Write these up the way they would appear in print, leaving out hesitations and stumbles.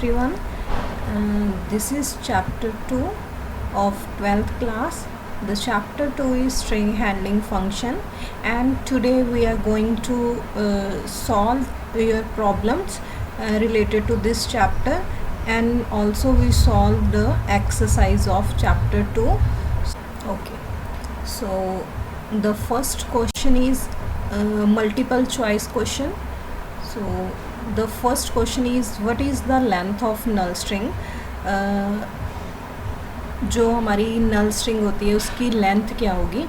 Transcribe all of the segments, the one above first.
everyone. This is chapter 2 of 12th class. The chapter 2 is string handling function, and today we are going to solve your problems related to this chapter, and also we solve the exercise of chapter 2. Okay, so the first question is multiple choice question. So the first question is, what is the length of null string? जो हमारी नल string होती है उसकी length क्या होगी?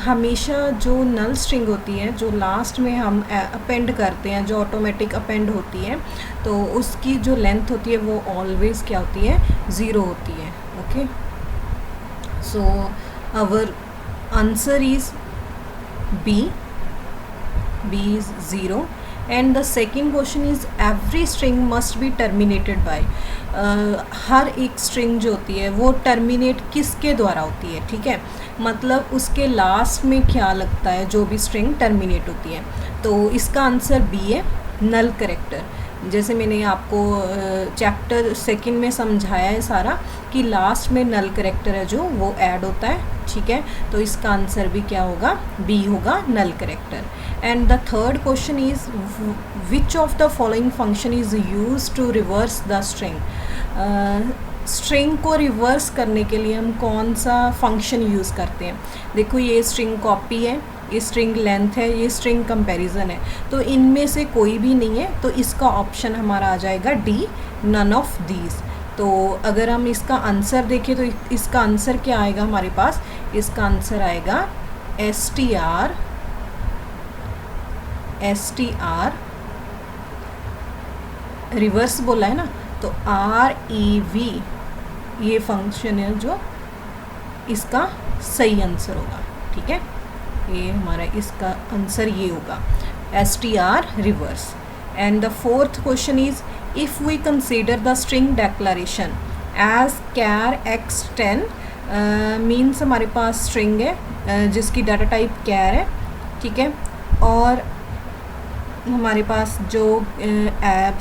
हमेशा जो नल string होती है, जो लास्ट में हम अपेंड करते हैं, जो ऑटोमेटिक अपेंड होती है, तो उसकी जो लेंथ होती है वो ऑलवेज़ क्या होती है? ज़ीरो होती है. Okay, so our answer is B is 0. And the second question is, every string must be terminated by. हर एक स्ट्रिंग जो होती है वो टर्मिनेट किसके द्वारा होती है? ठीक है, मतलब उसके लास्ट में क्या लगता है जो भी स्ट्रिंग टर्मिनेट होती है. तो इसका आंसर बी है, नल करेक्टर. जैसे मैंने आपको चैप्टर सेकंड में समझाया है सारा कि लास्ट में नल करेक्टर है जो वो ऐड होता है. ठीक है, तो इसका आंसर भी क्या होगा? बी होगा, null character. And the third question is, which of the following function is use to reverse the string? String को रिवर्स करने के लिए हम कौन सा फंक्शन यूज़ करते हैं? देखो, ये स्ट्रिंग कॉपी है, ये स्ट्रिंग लेंथ है, ये स्ट्रिंग कंपैरिजन है, तो इनमें से कोई भी नहीं है, तो इसका ऑप्शन हमारा आ जाएगा डी, नन ऑफ दीज. तो अगर हम इसका आंसर देखें तो इसका आंसर क्या आएगा हमारे पास? इसका आंसर आएगा एस टी आर रिवर्स बोला है ना, तो REV ये फंक्शन है जो इसका सही आंसर होगा. ठीक है, ये हमारा इसका आंसर ये होगा, STR reverse. And the fourth question is, if we consider the string declaration as char x10, means हमारे पास स्ट्रिंग है जिसकी डाटा टाइप कैर है. ठीक है, और हमारे पास जो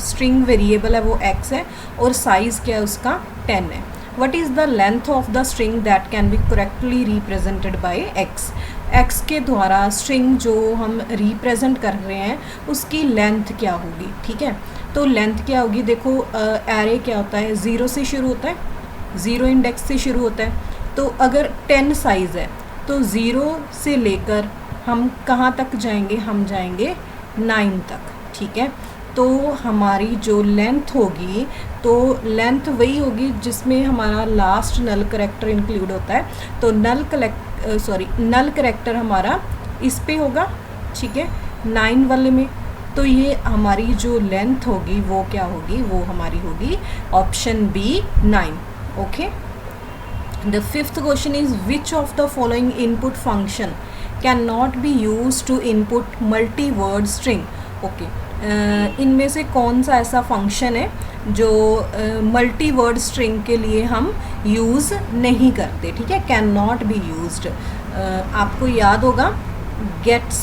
स्ट्रिंग वेरिएबल है वो x है और साइज़ क्या है उसका 10 है. What is the length of the string that can be correctly represented by x? x के द्वारा स्ट्रिंग जो हम रिप्रेजेंट कर रहे हैं उसकी लेंथ क्या होगी? ठीक है, तो लेंथ क्या होगी? देखो, एरे क्या होता है? 0 से शुरू होता है, 0 इंडेक्स से शुरू होता है. तो अगर 10 साइज़ है तो 0 से लेकर हम कहाँ तक जाएंगे? हम जाएंगे 9 तक. ठीक है, तो हमारी जो लेंथ होगी, तो लेंथ वही होगी जिसमें हमारा लास्ट नल करेक्टर इंक्लूड होता है. तो नल करेक्टर हमारा इस पे होगा. ठीक है, 9 वाले में. तो ये हमारी जो लेंथ होगी वो क्या होगी? वो हमारी होगी option B, 9. Okay, the fifth question is, which of the following input function can not be use to input multi word string? Okay, इनमें से कौन सा ऐसा फंक्शन है जो मल्टी वर्ड स्ट्रिंग के लिए हम यूज़ नहीं करते? ठीक है, कैन नॉट बी यूज्ड. आपको याद होगा गेट्स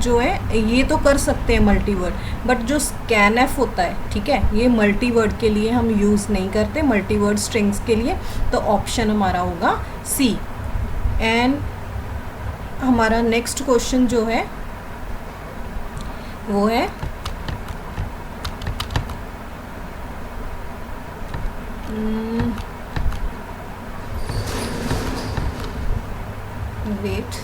जो है ये तो कर सकते हैं मल्टी वर्ड, बट जो स्कैनएफ होता है, ठीक है, ये मल्टी वर्ड के लिए हम यूज़ नहीं करते, मल्टी वर्ड स्ट्रिंग्स के लिए. तो ऑप्शन हमारा होगा सी. एंड हमारा नेक्स्ट क्वेश्चन जो है वो है वेट,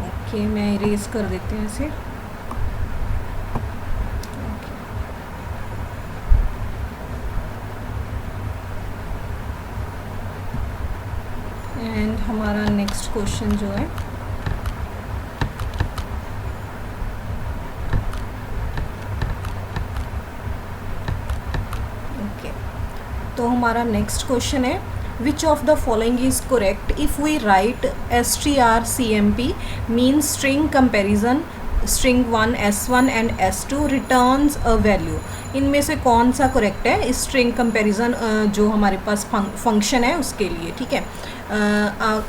ओके, मैं इरेज कर देते हैं इसे. एंड हमारा नेक्स्ट क्वेश्चन जो है ओके, तो हमारा नेक्स्ट क्वेश्चन है, which of the following is correct if we write strcmp means string comparison string 1 s1 and s2 returns a value. इनमें से कौन सा करेक्ट है स्ट्रिंग कंपैरिजन जो हमारे पास फंक्शन है उसके लिए, ठीक है।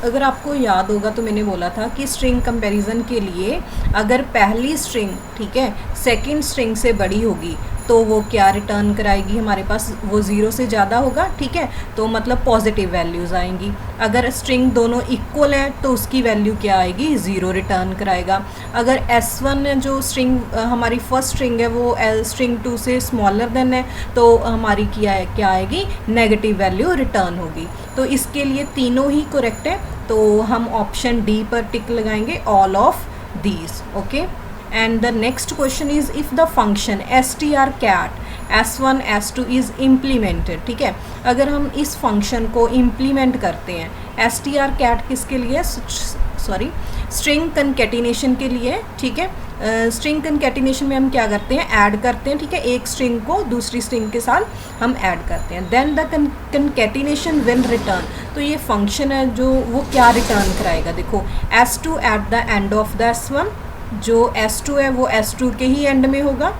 अगर आपको याद होगा तो मैंने बोला था कि स्ट्रिंग कंपैरिजन के लिए अगर पहली स्ट्रिंग, ठीक है, सेकंड स्ट्रिंग से बड़ी होगी तो वो क्या रिटर्न कराएगी हमारे पास, वो 0 से ज़्यादा होगा, ठीक है, तो मतलब पॉजिटिव वैल्यूज़ आएंगी। अगर स्ट्रिंग दोनों इक्वल है तो उसकी वैल्यू क्या आएगी, 0 रिटर्न कराएगा। अगर S1 जो स्ट्रिंग हमारी फर्स्ट स्ट्रिंग है वो स्ट्रिंग 2 से स्मॉलर देन है तो हमारी क्या आएगी, नेगेटिव वैल्यू रिटर्न होगी। तो इसके लिए तीनों ही करेक्ट है, तो हम ऑप्शन डी पर टिक लगाएंगे, all of these, okay. And the next question is if the function strcat s1 s2 is implemented, ठीक है, अगर हम इस फंक्शन को इम्प्लीमेंट करते हैं, strcat किसके लिए, सॉरी स्ट्रिंग कंकेटिनेशन के लिए, ठीक है। स्ट्रिंग कंकेटिनेशन में हम क्या करते हैं, ऐड करते हैं, ठीक है, एक स्ट्रिंग को दूसरी स्ट्रिंग के साथ हम ऐड करते हैं। Then the concatenation will return, तो ये फंक्शन है जो वो क्या रिटर्न कराएगा, देखो s2 at the end of the s1, जो S2 है वो S2 के ही एंड में होगा,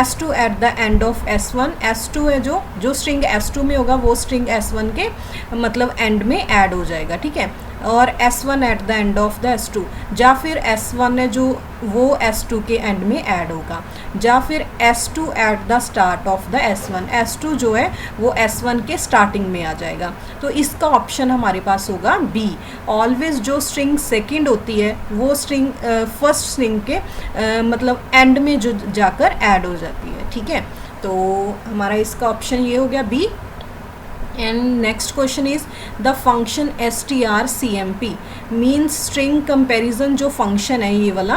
S2 at the end of S1, S2 है जो स्ट्रिंग S2 में होगा वो स्ट्रिंग S1 के मतलब एंड में ऐड हो जाएगा, ठीक है, और S1 at the end of the S2, या फिर S1 है जो वो S2 के एंड में ऐड होगा, या फिर S2 at the start of the S1, S2 जो है वो S1 के स्टार्टिंग में आ जाएगा। तो इसका ऑप्शन हमारे पास होगा बी, ऑलवेज जो स्ट्रिंग सेकंड होती है वो स्ट्रिंग फर्स्ट स्ट्रिंग के मतलब एंड में जो जाकर ऐड हो जाती है, ठीक है। तो हमारा इसका ऑप्शन ये हो गया B. And next question is the function strcmp means string comparison जो फंक्शन है ये वाला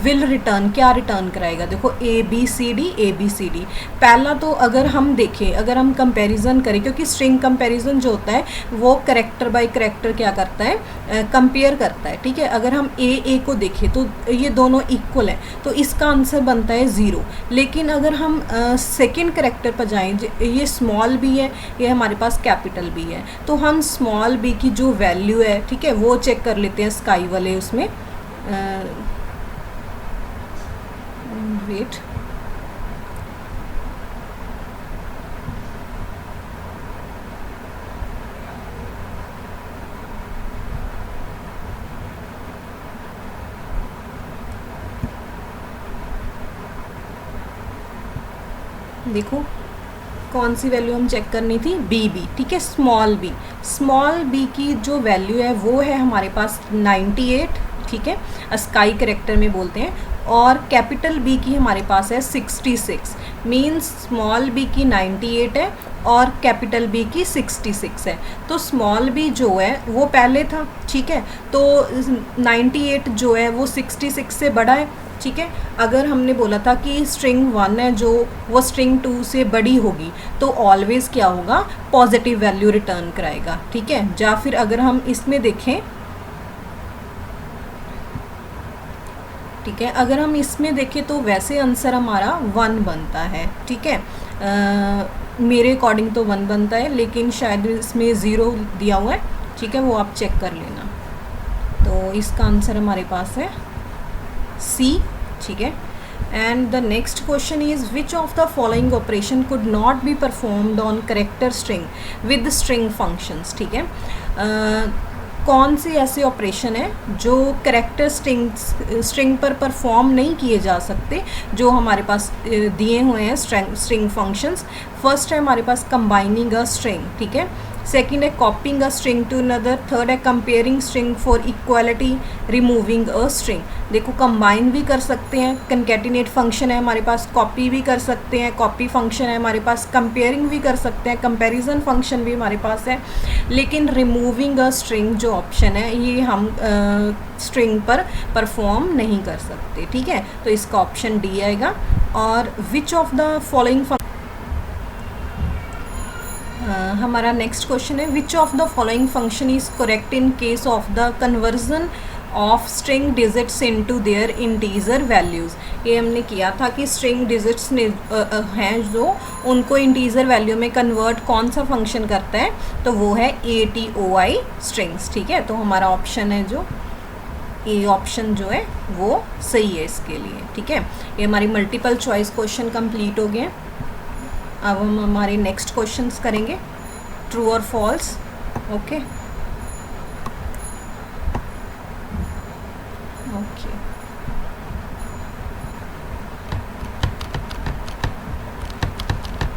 विल रिटर्न, क्या रिटर्न कराएगा, देखो ABCD। पहला तो अगर हम देखें, अगर हम कंपैरिजन करें, क्योंकि स्ट्रिंग कंपैरिजन जो होता है वो करेक्टर बाय करेक्टर क्या करता है, कंपेयर करता है, ठीक है। अगर हम ए को देखें तो ये दोनों इक्वल है तो इसका आंसर बनता है 0। लेकिन अगर हम सेकेंड करेक्टर पर जाएँ, ये स्मॉल बी है, ये हमारे पास कैपिटल बी है, तो हम स्मॉल बी की जो वैल्यू है, ठीक है, वो चेक कर लेते हैं स्काई वाले उसमें, वेट, देखो कौन सी वैल्यू हम चेक करनी थी, बी, ठीक है, स्मॉल बी की जो वैल्यू है वो है हमारे पास 98, ठीक है, स्काई करेक्टर में बोलते हैं, और कैपिटल बी की हमारे पास है 66, मीन्स स्मॉल बी की 98 है और कैपिटल बी की 66 है। तो स्मॉल बी जो है वो पहले था, ठीक है, तो 98 जो है वो 66 से बड़ा है, ठीक है। अगर हमने बोला था कि स्ट्रिंग 1 है जो वो स्ट्रिंग 2 से बड़ी होगी तो ऑलवेज़ क्या होगा, पॉजिटिव वैल्यू रिटर्न कराएगा, ठीक है। या फिर अगर हम इसमें देखें, ठीक है, अगर हम इसमें देखें तो वैसे आंसर हमारा 1 बनता है, ठीक है, मेरे अकॉर्डिंग तो 1 बनता है, लेकिन शायद इसमें 0 दिया हुआ है, ठीक है, वो आप चेक कर लेना। तो इसका आंसर हमारे पास है सी, ठीक है। And the next question is which of the following operation could not be performed on character string with string functions, ठीक है। कौन सी ऐसे ऑपरेशन है जो करेक्टर स्ट्रिंग पर परफॉर्म नहीं किए जा सकते जो हमारे पास दिए हुए हैं स्ट्रिंग फंक्शंस। फर्स्ट है हमारे पास कंबाइनिंग अ स्ट्रिंग, ठीक है, सेकेंड है copying a string to another, third है comparing string for equality, removing a string. देखो कंबाइन भी कर सकते हैं, कंकैटिनेट फंक्शन है हमारे पास, कॉपी भी कर सकते हैं, कॉपी फंक्शन है हमारे पास, कंपेयरिंग भी कर सकते हैं, कंपैरिजन फंक्शन भी हमारे पास है, लेकिन रिमूविंग अ स्ट्रिंग जो ऑप्शन है ये हम स्ट्रिंग पर परफॉर्म नहीं कर सकते, ठीक है। तो इसका ऑप्शन डी आएगा। और विच ऑफ द फॉलोइंग हमारा नेक्स्ट क्वेश्चन है which of the following function is correct in case of the conversion of string digits into their integer values. ये हमने किया था कि स्ट्रिंग डिजिट्स हैं जो उनको इंटीजर वैल्यू में कन्वर्ट कौन सा फंक्शन करता है, तो वो है ATOI स्ट्रिंग्स, ठीक है। तो हमारा ऑप्शन है जो ए ऑप्शन जो है वो सही है इसके लिए, ठीक है। ये हमारी मल्टीपल चॉइस क्वेश्चन कंप्लीट हो गए। अब हम हमारे नेक्स्ट क्वेश्चंस करेंगे, ट्रू और फॉल्स। ओके ओके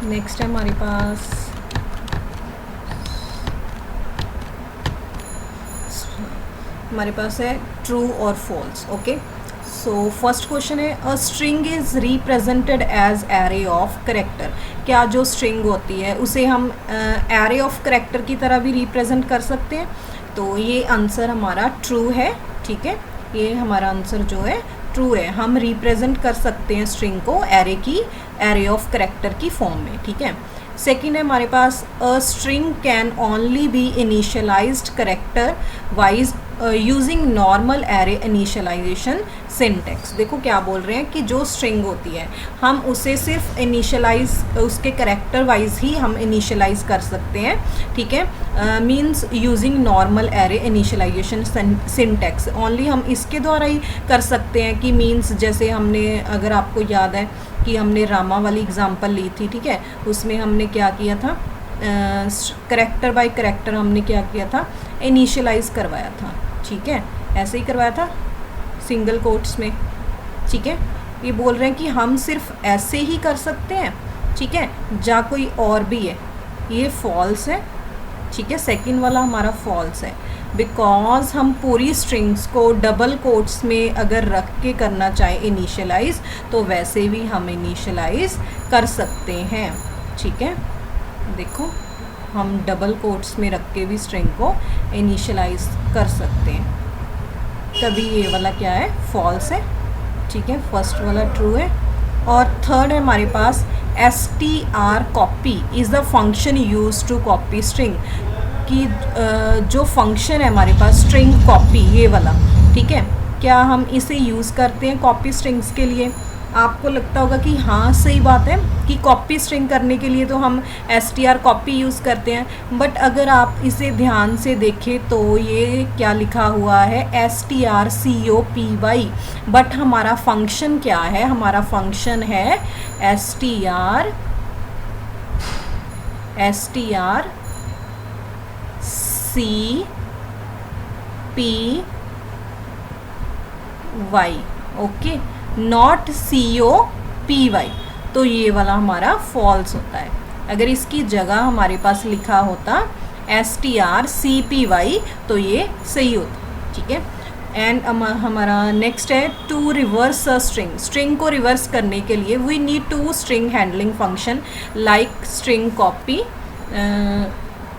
नेक्स्ट है हमारे पास है ट्रू और false. Okay, so first question है, a string is represented as array of character. क्या जो स्ट्रिंग होती है उसे हम एरे ऑफ करेक्टर की तरह भी रिप्रेजेंट कर सकते हैं? तो ये आंसर हमारा ट्रू है। ठीक है, ये हमारा आंसर जो है ट्रू है, हम रिप्रेजेंट कर सकते हैं स्ट्रिंग को एरे ऑफ करेक्टर की फॉर्म में। ठीक है, सेकेंड है हमारे पास, a string can only be initialized character wise using normal array initialization syntax. देखो क्या बोल रहे हैं कि जो स्ट्रिंग होती है हम उसे सिर्फ इनिशियलाइज उसके करेक्टर वाइज ही हम इनिशियलाइज कर सकते हैं। ठीक है, means using normal array initialization syntax, only हम इसके द्वारा ही कर सकते हैं। कि मींस जैसे हमने, अगर आपको याद है कि हमने रामा वाली एग्जांपल ली थी, ठीक है, उसमें हमने क्या किया था, करेक्टर बाय करेक्टर हमने क्या किया था, इनिशियलाइज करवाया था। ठीक है, ऐसे ही करवाया था सिंगल कोट्स में। ठीक है, ये बोल रहे हैं कि हम सिर्फ ऐसे ही कर सकते हैं। ठीक है, जा कोई और भी है, ये फॉल्स है। ठीक है, सेकंड वाला हमारा फॉल्स है, बिकॉज हम पूरी स्ट्रिंग्स को डबल कोट्स में अगर रख के करना चाहे इनिशियलाइज, तो वैसे भी हम इनिशियलाइज कर सकते हैं। ठीक है, देखो हम डबल कोट्स में रख के भी स्ट्रिंग को इनिशियलाइज कर सकते हैं। तभी ये वाला क्या है, फॉल्स है। ठीक है, फर्स्ट वाला ट्रू है। और थर्ड है हमारे पास, str copy is the function use to copy string. कि जो फंक्शन है हमारे पास स्ट्रिंग कॉपी, ये वाला, ठीक है, क्या हम इसे यूज़ करते हैं कॉपी स्ट्रिंग्स के लिए? आपको लगता होगा कि हाँ सही बात है कि कॉपी स्ट्रिंग करने के लिए तो हम str कॉपी यूज़ करते हैं, बट अगर आप इसे ध्यान से देखें तो ये क्या लिखा हुआ है, strcopy, बट हमारा फंक्शन क्या है, हमारा फंक्शन है str cpy, okay, not copy। तो ये वाला हमारा फॉल्स होता है। अगर इसकी जगह हमारे पास लिखा होता strcpy तो ये सही होता। ठीक है, एंड हमारा नेक्स्ट है, to reverse a string. String को रिवर्स करने के लिए we need to string handling function like string copy,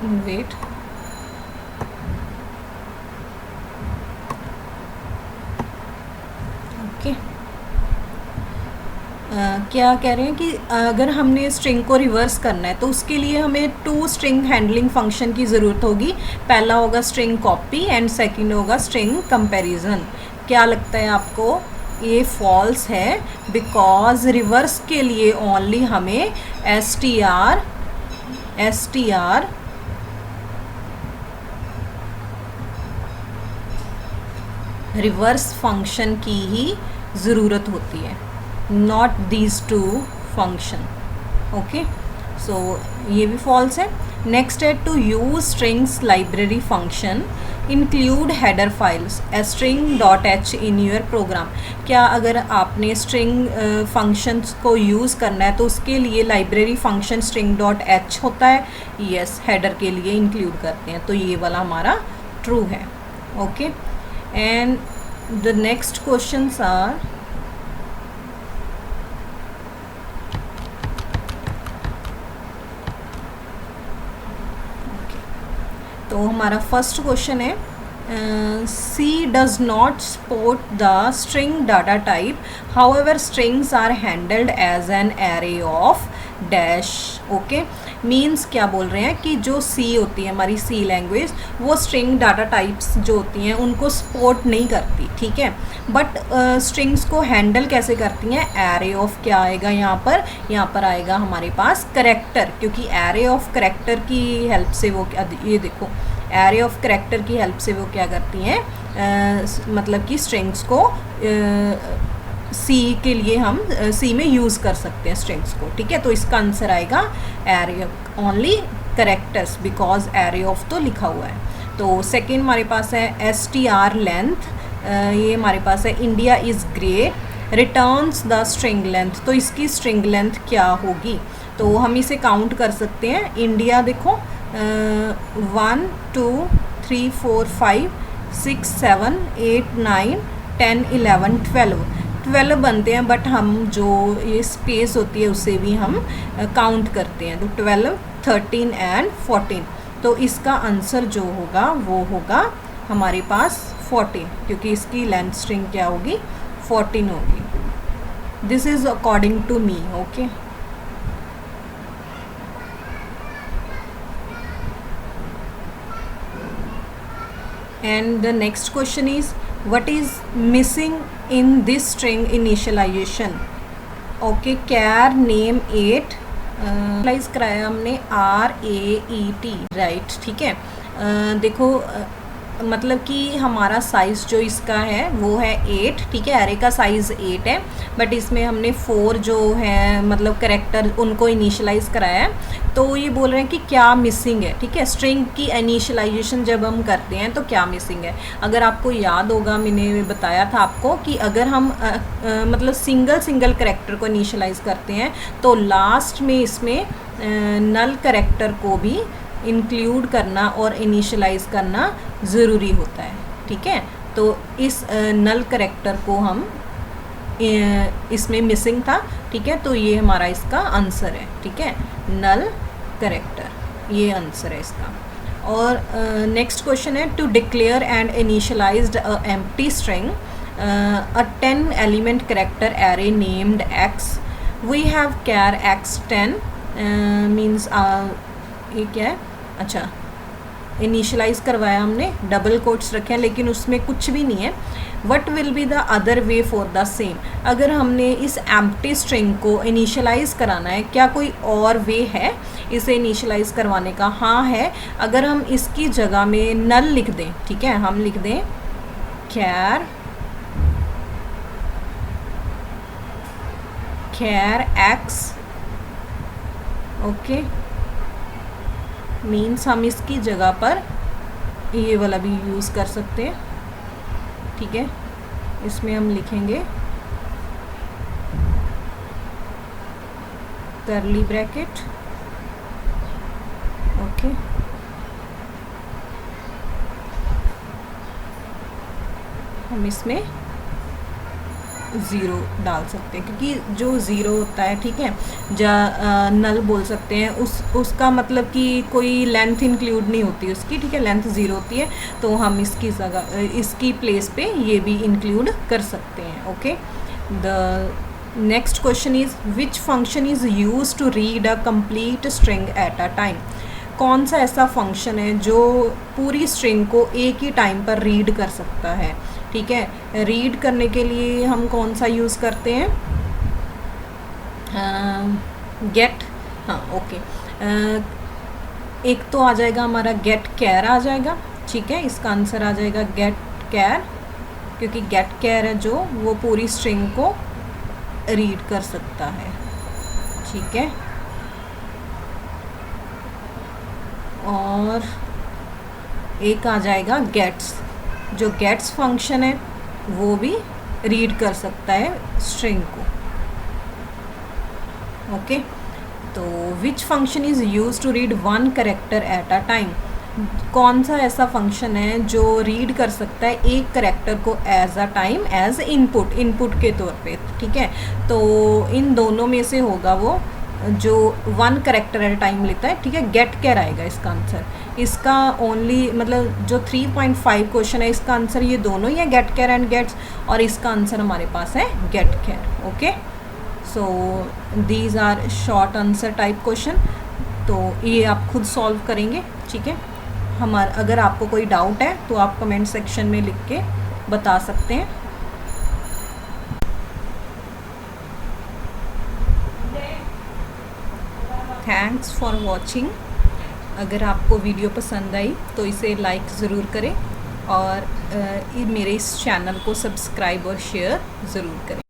wait, okay, क्या कह रहे हैं कि अगर हमने स्ट्रिंग को रिवर्स करना है तो उसके लिए हमें टू स्ट्रिंग हैंडलिंग फंक्शन की ज़रूरत होगी। पहला होगा स्ट्रिंग कॉपी एंड सेकंड होगा स्ट्रिंग कंपैरिजन। क्या लगता है आपको? ये फॉल्स है, बिकॉज रिवर्स के लिए ओनली हमें str रिवर्स फंक्शन की ही ज़रूरत होती है, not these two function. Okay, so ये भी फॉल्स है। नेक्स्ट है, to use strings library function include header files string.h in your program. क्या अगर आपने स्ट्रिंग फंक्शंस को यूज़ करना है तो उसके लिए लाइब्रेरी फंक्शन string.h होता है? यस, हेडर के लिए इंक्लूड करते हैं। तो ये वाला हमारा ट्रू है। Okay, and the next questions are, तो हमारा फर्स्ट क्वेश्चन है, C does not support the string data type, however strings are handled as an array of dash। Okay, means क्या बोल रहे हैं कि जो C होती है हमारी C लैंग्वेज, वो स्ट्रिंग डाटा टाइप्स जो होती हैं उनको सपोर्ट नहीं करती। ठीक है, बट स्ट्रिंग्स को हैंडल कैसे करती हैं? एरे ऑफ क्या आएगा यहाँ पर आएगा हमारे पास करेक्टर, क्योंकि एरे ऑफ करेक्टर की हेल्प से वो, ये देखो, एरे ऑफ करेक्टर की हेल्प से वो क्या करती हैं, मतलब कि स्ट्रिंग्स को सी के लिए हम सी में यूज़ कर सकते हैं स्ट्रिंग्स को, ठीक है। तो इसका आंसर आएगा array only characters, because array of तो लिखा हुआ है। तो सेकेंड हमारे पास है STR लेंथ, ये हमारे पास है India is great returns the string length. तो इसकी स्ट्रिंग लेंथ क्या होगी, तो हम इसे काउंट कर सकते हैं। इंडिया देखो 1 2 3 4 5 6 7 8 9 10 11 12 बनते हैं, बट हम जो ये स्पेस होती है उससे भी हम काउंट करते हैं। तो 12 13 एंड 14। तो इसका आंसर जो होगा वो होगा हमारे पास 14, क्योंकि इसकी लेंथ स्ट्रिंग क्या होगी 14 होगी। This is according to me, okay. And the next question is, what is missing in this string initialization? Okay, char name 8 initialise कराया हमने RAET, राइट, ठीक है। देखो मतलब कि हमारा साइज़ जो इसका है वो है 8, ठीक है। एरे का साइज़ 8 है, बट इसमें हमने 4 जो है मतलब करेक्टर उनको इनिशियलाइज़ कराया है। तो ये बोल रहे हैं कि क्या मिसिंग है, ठीक है। स्ट्रिंग की इनिशियलाइजेशन जब हम करते हैं तो क्या मिसिंग है। अगर आपको याद होगा, मैंने बताया था आपको कि अगर हम मतलब सिंगल करेक्टर को इनिशियलाइज़ करते हैं तो लास्ट में इसमें नल करेक्टर को भी इंक्लूड करना और इनिशियलाइज़ करना ज़रूरी होता है, ठीक है। तो इस नल करेक्टर को हम इसमें मिसिंग था, ठीक है। तो ये हमारा इसका आंसर है, ठीक है, नल करेक्टर, ये आंसर है इसका। और नेक्स्ट क्वेश्चन है, to declare and initialized a empty string a 10 element character array named x, we have char x10 means ये क्या है, अच्छा इनिशियलाइज़ करवाया हमने, डबल कोट्स रखे हैं, लेकिन उसमें कुछ भी नहीं है। What will be the other way for the same. अगर हमने इस एम्प्टी स्ट्रिंग को इनिशियलाइज़ कराना है, क्या कोई और वे है इसे इनिशियलाइज़ करवाने का? हाँ है। अगर हम इसकी जगह में नल लिख दें, ठीक है, हम लिख दें कैर x, ओके, मीन्स हम इसकी जगह पर ये वाला भी यूज़ कर सकते हैं, ठीक है। इसमें हम लिखेंगे कर्ली ब्रैकेट, ओके, हम इसमें ज़ीरो डाल सकते हैं, क्योंकि जो ज़ीरो होता है, ठीक है, नल बोल सकते हैं, उसका मतलब कि कोई लेंथ इंक्लूड नहीं होती उसकी, ठीक है, लेंथ ज़ीरो होती है। तो हम इसकी जगह इसकी प्लेस पे ये भी इंक्लूड कर सकते हैं, okay. The next question is, which function is use to read a complete string at a time. कौन सा ऐसा फंक्शन है जो पूरी स्ट्रिंग को एक ही टाइम पर रीड कर सकता है, ठीक है। रीड करने के लिए हम कौन सा यूज़ करते हैं, गेट, हाँ, ओके। एक तो आ जाएगा हमारा गेट कैर आ जाएगा, ठीक है, इसका आंसर आ जाएगा गेट कैर, क्योंकि गेट कैर है जो वो पूरी स्ट्रिंग को रीड कर सकता है, ठीक है। और एक आ जाएगा गेट्स, जो गेट्स फंक्शन है वो भी रीड कर सकता है स्ट्रिंग को, ओके। तो which function is use to read one character at a time. कौन सा ऐसा फंक्शन है जो रीड कर सकता है एक करेक्टर को as a time, as input के तौर पे, ठीक है। तो इन दोनों में से होगा वो जो one character at a time लेता है, ठीक है, गेट कैर आएगा इसका आंसर। इसका ओनली मतलब जो 3.5 क्वेश्चन है इसका आंसर ये दोनों ही है, गेट कैर एंड गेट्स, और इसका आंसर हमारे पास है get char, okay. So these are short answer type question, तो ये आप खुद सॉल्व करेंगे, ठीक है। अगर आपको कोई डाउट है तो आप कमेंट सेक्शन में लिख के बता सकते हैं। Thanks for watching. अगर आपको वीडियो पसंद आई तो इसे लाइक ज़रूर करें और मेरे इस चैनल को सब्सक्राइब और शेयर ज़रूर करें।